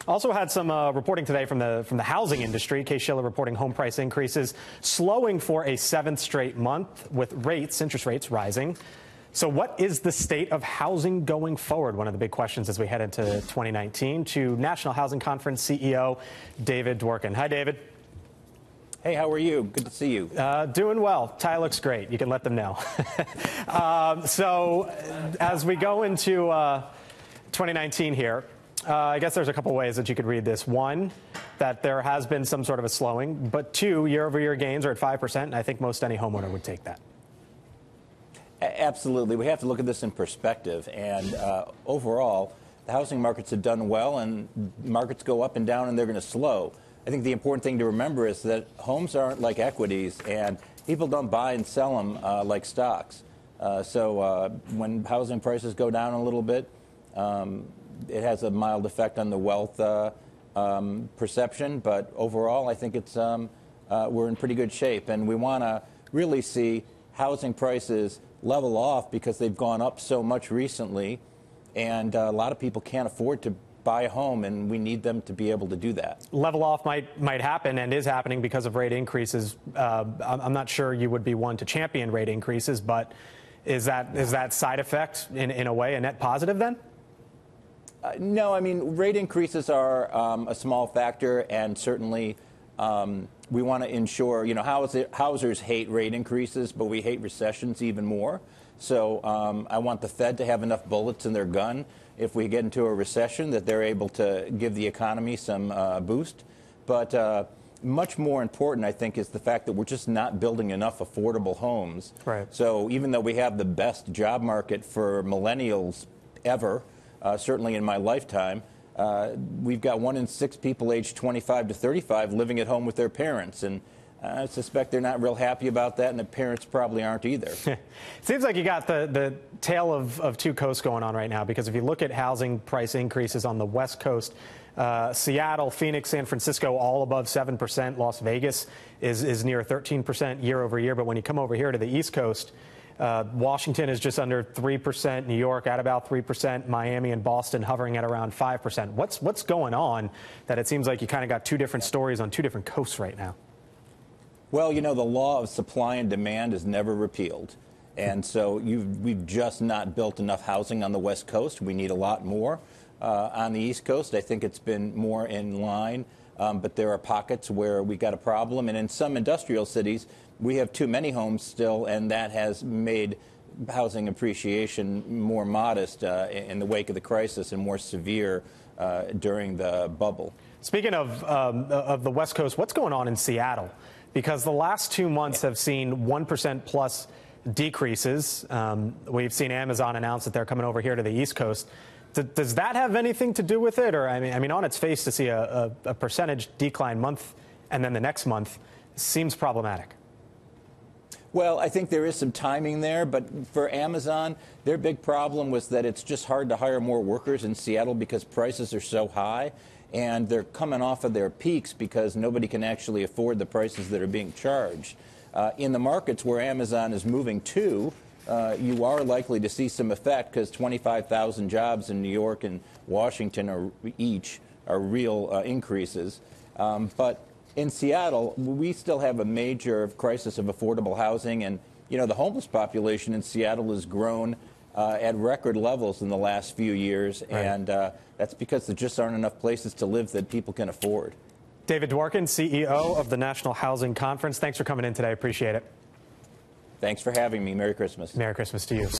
Also had some reporting today from the housing industry. Case-Shiller reporting home price increases slowing for a seventh straight month with interest rates rising. So what is the state of housing going forward? One of the big questions as we head into 2019. To National Housing Conference CEO David Dworkin. Hi, David. Hey, how are you? Good to see you. Doing well. Ty looks great. You can let them know. So as we go into 2019 here, I guess there's a couple ways that you could read this. One, that there has been some sort of a slowing, but two, year-over-year gains are at 5%, and I think most any homeowner would take that. Absolutely. We have to look at this in perspective, and overall, the housing markets have done well, and markets go up and down, and they're going to slow. I think the important thing to remember is that homes aren't like equities, and people don't buy and sell them like stocks. So when housing prices go down a little bit, it has a mild effect on the wealth perception. But overall, I think it's we're in pretty good shape, and we want to really see housing prices level off because they've gone up so much recently, and a lot of people can't afford to buy a home, and we need them to be able to do that. Level off might happen and is happening because of rate increases. I'm not sure you would be one to champion rate increases, but is that side effect in a way a net positive then? No, I mean, rate increases are a small factor, and certainly we want to ensure, housers hate rate increases, but we hate recessions even more. So I want the Fed to have enough bullets in their gun if we get into a recession that they're able to give the economy some boost. But much more important, I think, is the fact that we're just not building enough affordable homes. Right. So even though we have the best job market for millennials ever, certainly in my lifetime, we've got 1 in 6 people aged 25 to 35 living at home with their parents, and I suspect they're not real happy about that, and the parents probably aren't either. It seems like you got the tale of two coasts going on right now, because if you look at housing price increases on the West Coast, Seattle, Phoenix, San Francisco, all above 7%. Las Vegas is near 13% year over year. But when you come over here to the East Coast, Washington is just under 3%, New York at about 3%, Miami and Boston hovering at around 5%. What's going on that it seems like you kind of got two different stories on two different coasts right now? Well, the law of supply and demand is never repealed. And so we've just not built enough housing on the West Coast. We need a lot more. On the East Coast, I think it's been more in line. But there are pockets where we got a problem. And in some industrial cities, we have too many homes still, and that has made housing appreciation more modest in the wake of the crisis and more severe during the bubble. Speaking of the West Coast, what's going on in Seattle? Because the last 2 months have seen 1% plus decreases. We've seen Amazon announce that they're coming over here to the East Coast. Does that have anything to do with it? Or I mean, on its face, to see a percentage decline month and then the next month seems problematic. Well, I think there is some timing there, but for Amazon, their big problem was that it's just hard to hire more workers in Seattle because prices are so high, and they're coming off of their peaks because nobody can actually afford the prices that are being charged. In the markets where Amazon is moving to, you are likely to see some effect because 25,000 jobs in New York and Washington are real increases. But in Seattle, we still have a major crisis of affordable housing, and the homeless population in Seattle has grown at record levels in the last few years, right. And that's because there just aren't enough places to live that people can afford. David Dworkin, CEO of the National Housing Conference. Thanks for coming in today. Appreciate it. Thanks for having me. Merry Christmas. Merry Christmas to you.